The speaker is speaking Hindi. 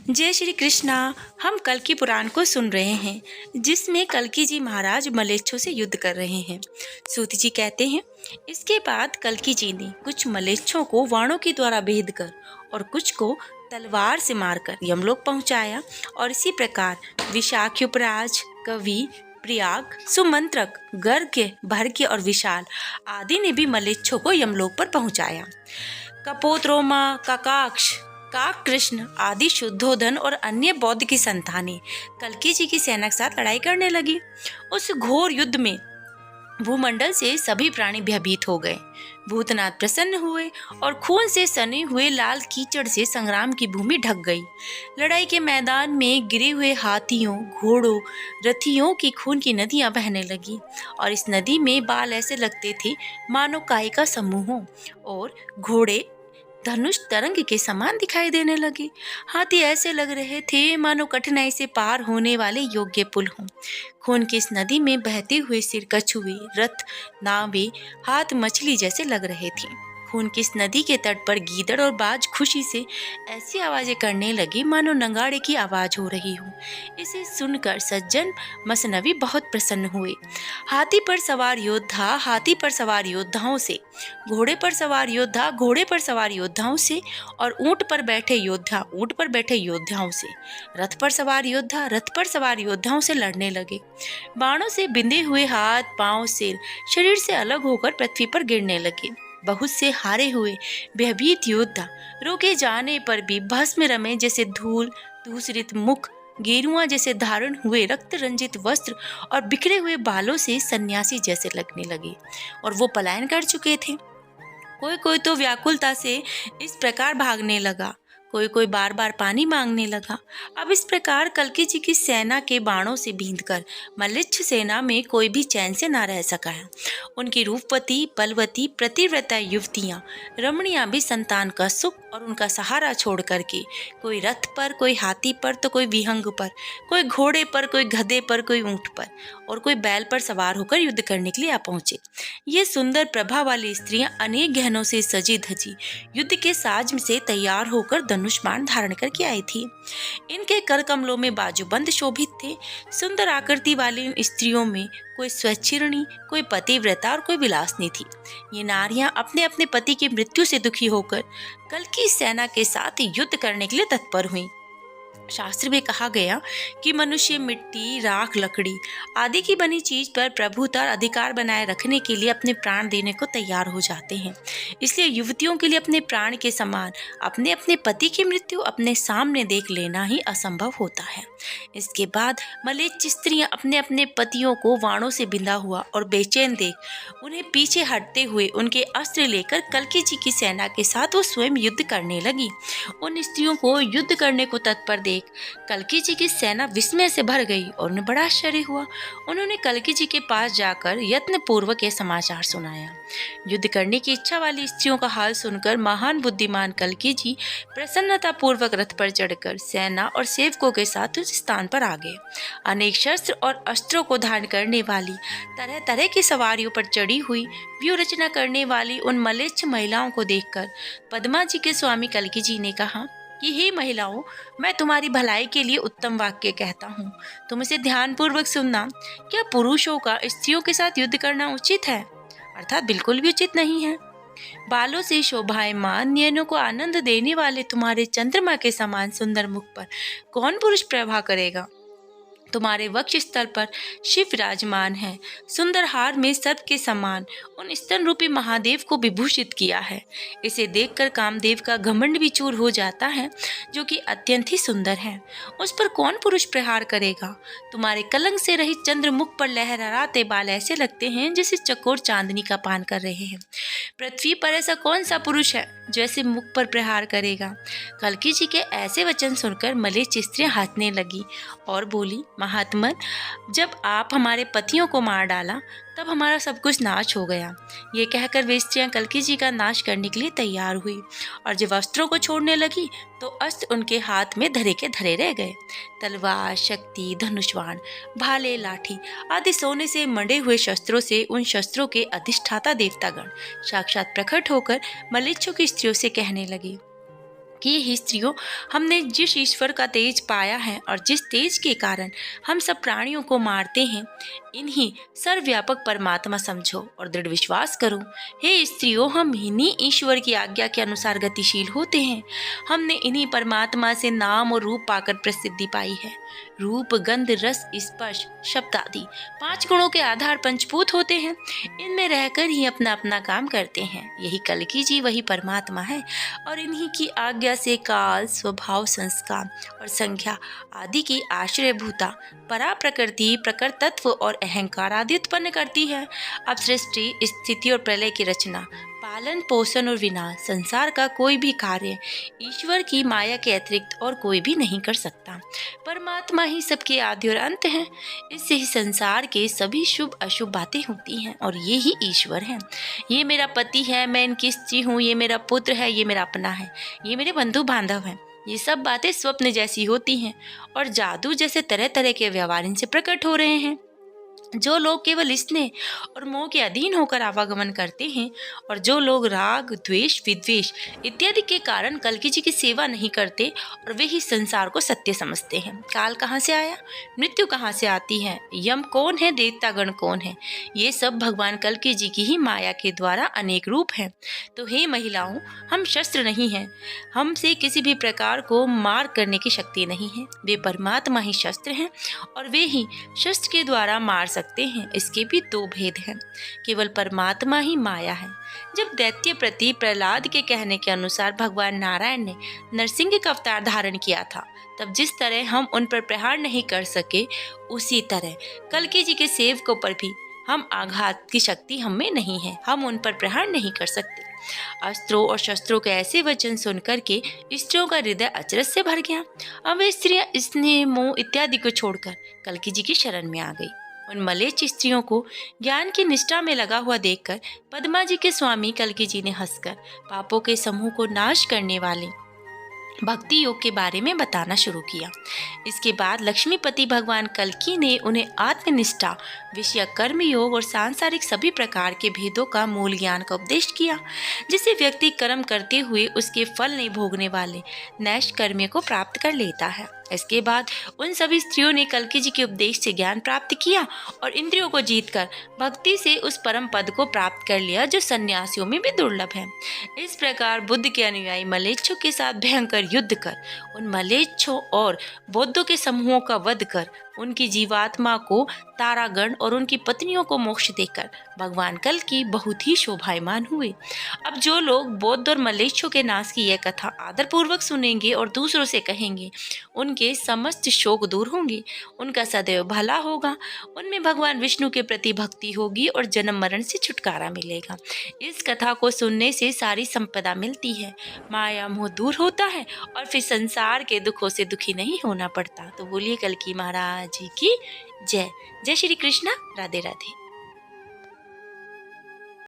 जय श्री कृष्णा। हम कल्कि पुराण को सुन रहे हैं जिसमें कल्कि जी महाराज मलेच्छों से युद्ध कर रहे हैं। सूत जी कहते हैं, इसके बाद कल्कि जी ने कुछ मलेच्छों को वाणों के द्वारा भेद कर और कुछ को तलवार से मारकर यमलोक पहुंचाया। और इसी प्रकार विशाख्युपराज, कवि, प्रयाग, सुमंत्रक, गर्ग्य, भर्ग्य और विशाल आदि ने भी मलेच्छों को यमलोक पर पहुंचाया। कपोत्रोमा, ककाक्ष, काक कृष्ण आदि शुद्धोधन और अन्य बौद्ध की संतानें कल्कि जी की सेना के साथ लड़ाई करने लगी। उस घोर युद्ध में भूमंडल से सभी प्राणी भयभीत हो गए। भूतनाथ प्रसन्न हुए और खून से सने हुए लाल कीचड़ से संग्राम की भूमि ढक गई। लड़ाई के मैदान में गिरे हुए हाथियों, घोड़ों, रथियों की खून की नदियां बहने लगी और इस नदी में बाल ऐसे लगते थे मानो काय का समूह हो और घोड़े धनुष तरंग के समान दिखाई देने लगे। हाथी ऐसे लग रहे थे मानो कठिनाई से पार होने वाले योग्य पुल हों। खून की इस नदी में बहते हुए सिर कछुए, रथ, नावें, हाथ मछली जैसे लग रहे थे। खून की इस नदी के तट पर गीदड़ और बाज खुशी से ऐसी आवाजें करने लगी मानो नगाड़े की आवाज हो रही हो। इसे सुनकर सज्जन मसनवी बहुत प्रसन्न हुए। हाथी पर सवार योद्धा हाथी पर सवार योद्धाओं से, घोड़े पर सवार योद्धा घोड़े पर सवार योद्धाओं से और ऊंट पर बैठे योद्धा ऊंट पर बैठे योद्धाओं से, रथ पर सवार योद्धा रथ पर सवार योद्धाओं से लड़ने लगे। बाणों से बिंधे हुए हाथ, पांव, सिर शरीर से अलग होकर पृथ्वी पर गिरने लगे। बहुत से हारे हुए भयभीत योद्धा रोके जाने पर भी भस्म रमे जैसे धूल, धूसरित मुख, गेरुआ जैसे धारण हुए रक्त रंजित वस्त्र और बिखरे हुए बालों से सन्यासी जैसे लगने लगे और वो पलायन कर चुके थे। कोई कोई तो व्याकुलता से इस प्रकार भागने लगा, कोई कोई बार बार पानी मांगने लगा। अब इस प्रकार कल्कि जी की सेना के बाणों से बींधकर मल्लिच्छ सेना में कोई भी चैन से ना रह सका है। उनकी रूपवती, बलवती, प्रतिव्रता युवतियां, रमणियां भी संतान का सुख और उनका सहारा छोड़ करके कोई रथ पर, कोई हाथी पर, तो कोई विहंग पर, कोई घोड़े पर, कोई गधे पर, कोई ऊंट पर और कोई बैल पर सवार होकर युद्ध करने के लिए आ पहुंचे। ये सुंदर प्रभा वाली स्त्रियां अनेक गहनों से सजी धजी युद्ध के साज से तैयार होकर धनुष बाण धारण करके आई थी। इनके कर कमलों में बाजूबंद शोभित थे। सुंदर आकृति वाली इन स्त्रियों में कोई स्वच्छिरणी, कोई पतिव्रता और कोई विलासनी थी। ये नारियां अपने अपने पति की मृत्यु से दुखी होकर कल्कि सेना के साथ युद्ध करने के लिए तत्पर हुई। शास्त्र में कहा गया कि मनुष्य मिट्टी, राख, लकड़ी आदि की बनी चीज पर प्रभुता और अधिकार बनाए रखने के लिए अपने प्राण देने को तैयार हो जाते हैं। इसलिए युवतियों के लिए अपने प्राण के समान अपने अपने पति की मृत्यु अपने सामने देख लेना ही असंभव होता है। इसके बाद मलेच्छ स्त्रियां अपने अपने पतियों को वाणों से बिंधा हुआ और बेचैन देख उन्हें पीछे हटते हुए उनके अस्त्र लेकर कल्कि जी की सेना के साथ वो स्वयं युद्ध करने लगी। उन स्त्रियों को युद्ध करने को तत्पर देख कल्कि जी की सेना विस्मय से भर गई और उन्हें बड़ा आश्चर्य हुआ। उन्होंने कल्कि जी के पास जाकर यत्न पूर्वक यह समाचार सुनाया। युद्ध करने की इच्छा वाली स्त्रियों का हाल सुनकर महान बुद्धिमान कल्कि जी प्रसन्नता पूर्वक रथ पर चढ़कर सेना और सेवकों के साथ उस स्थान पर आ गए। अनेक शस्त्र और अस्त्रों को धारण करने वाली, तरह तरह की सवारियों पर चढ़ी हुई, व्यूह रचना करने वाली उन मलेच्छ महिलाओं को देखकर पद्मा जी के स्वामी कल्कि जी ने कहा कि हे महिलाओं, मैं तुम्हारी भलाई के लिए उत्तम वाक्य कहता हूँ, तुम इसे ध्यानपूर्वक सुनना। क्या पुरुषों का स्त्रियों के साथ युद्ध करना उचित है? अर्थात बिल्कुल भी उचित नहीं है। बालों से शोभायमान, नयनों को आनंद देने वाले तुम्हारे चंद्रमा के समान सुंदर मुख पर कौन पुरुष प्रभा करेगा? तुम्हारे वक्ष स्थल पर शिव विराजमान है। सुंदर हार में सर्प के समान उन स्तन रूपी महादेव को विभूषित किया है। इसे देखकर कामदेव का घमंड भी चूर हो जाता है, जो कि अत्यंत ही सुंदर है। उस पर कौन पुरुष प्रहार करेगा? तुम्हारे कलंक से रहित चंद्र मुख पर लहराते बाल ऐसे लगते हैं जैसे चकोर चांदनी का पान कर रहे हैं। पृथ्वी पर ऐसा कौन सा पुरुष है जो ऐसे मुख पर प्रहार करेगा? कल्कि जी के ऐसे वचन सुनकर मलेच्छ स्त्रियां हंसने लगी और बोली, महात्मन, जब आप हमारे पतियों को मार डाला तब हमारा सब कुछ नाश हो गया। ये कहकर वे स्त्रियां कल्कि जी का नाश करने के लिए तैयार हुई और जब अस्त्रों को छोड़ने लगी तो अस्त्र उनके हाथ में धरे के धरे रह गए। तलवार, शक्ति, धनुष्वाण, भाले, लाठी आदि सोने से मंडे हुए शस्त्रों से उन शस्त्रों के अधिष्ठाता देवतागण साक्षात प्रकट होकर मलेच्छों की स्त्रियों से कहने लगे, कि हे स्त्रियों, हमने जिस ईश्वर का तेज पाया है और जिस तेज के कारण हम सब प्राणियों को मारते हैं, इन्हीं सर्वव्यापक परमात्मा समझो और दृढ़ विश्वास करो। हे स्त्रियों, हम इन्हीं ईश्वर की आज्ञा के अनुसार गतिशील होते हैं। हमने इन्हीं परमात्मा से नाम और रूप पाकर प्रसिद्धि पाई है। रूप, गंध, रस, स्पर्श, शब्द आदि 5 गुणों के आधार पंचभूत होते हैं। इनमें रहकर ही अपना अपना काम करते हैं। यही कल्कि जी वही परमात्मा है और इन्हीं की आज्ञा से काल, स्वभाव, संस्कार और संख्या आदि की आश्रयभूता परा प्रकृति, प्रकृत तत्व और अहंकार आदि उत्पन्न करती है। अब सृष्टि, स्थिति और प्रलय की रचना, पालन, पोषण और विनाश, संसार का कोई भी कार्य ईश्वर की माया के अतिरिक्त और कोई भी नहीं कर सकता। परमात्मा ही सबके आदि और अंत है। इससे ही संसार के सभी शुभ अशुभ बातें होती हैं और ये ही ईश्वर है। ये मेरा पति है, मैं इनकी स्त्री हूँ, ये मेरा पुत्र है, ये मेरा अपना है, ये मेरे बंधु बांधव हैं। ये सब बातें स्वप्न जैसी होती हैं और जादू जैसे तरह तरह के व्यवहार इनसे प्रकट हो रहे हैं। जो लोग केवल स्नेह और मोह के अधीन होकर आवागमन करते हैं और जो लोग राग, द्वेष, विद्वेष इत्यादि के कारण कल्कि जी की सेवा नहीं करते और वे ही संसार को सत्य समझते हैं। काल कहाँ से आया, मृत्यु कहाँ से आती है, यम कौन है, देवतागण कौन है, ये सब भगवान कल्कि जी की ही माया के द्वारा अनेक रूप हैं। तो हे महिलाओं, हम शस्त्र नहीं हैं, हमसे किसी भी प्रकार को मार करने की शक्ति नहीं है। वे परमात्मा ही शस्त्र हैं और वे ही शस्त्र के द्वारा मार सकते हैं। इसके भी 2 भेद हैं। केवल परमात्मा ही माया है। जब दैत्य प्रति प्रहलाद के कहने के अनुसार भगवान नारायण ने नरसिंह का अवतार धारण किया था, तब जिस तरह हम उन पर प्रहार नहीं कर सके, उसी तरह कल्कि जी के सेवकों पर भी हम आघात की शक्ति हम में नहीं है। हम उन पर प्रहार नहीं कर सकते। अस्त्रों और शस्त्रों के ऐसे वचन सुनकर के स्त्रियों का हृदय अचरज से भर गया। अब वे स्त्रियां स्नेह, मोह इत्यादि को छोड़कर कल्कि जी की शरण में आ गई। उन मलेच्छ स्त्रियों को ज्ञान की निष्ठा में लगा हुआ देखकर पद्मा जी के स्वामी कल्कि जी ने हंसकर पापों के समूह को नाश करने वाले भक्ति योग के बारे में बताना शुरू किया। इसके बाद लक्ष्मीपति भगवान कल्कि ने उन्हें आत्मनिष्ठा, विषय कर्म योग और सांसारिक सभी प्रकार के भेदों का मूल ज्ञान का उपदेश किया, जिसे व्यक्ति कर्म करते हुए उसके फल नहीं भोगने वाले नैष्कर्म्य को प्राप्त कर लेता है। इसके बाद उन सभी स्त्रियों ने कल्कि जी के उपदेश से ज्ञान प्राप्त किया और इंद्रियों को जीतकर भक्ति से उस परम पद को प्राप्त कर लिया जो सन्यासियों में भी दुर्लभ है। इस प्रकार बुद्ध के अनुयायी मलेच्छों के साथ भयंकर युद्ध कर उन मलेच्छों और बौद्धों के समूहों का वध कर उनकी जीवात्मा को तारागण और उनकी पत्नियों को मोक्ष देकर भगवान कल्कि बहुत ही शोभायमान हुए। अब जो लोग बौद्ध और मलेच्छों के नाश की यह कथा आदरपूर्वक सुनेंगे और दूसरों से कहेंगे, उनके समस्त शोक दूर होंगे, उनका सदैव भला होगा, उनमें भगवान विष्णु के प्रति भक्ति होगी और जन्म मरण से छुटकारा मिलेगा। इस कथा को सुनने से सारी संपदा मिलती है, माया मोह दूर होता है और फिर संसार के दुखों से दुखी नहीं होना पड़ता। तो बोलिए कल्कि महाराज जी की जय। जय श्री कृष्णा। राधे राधे।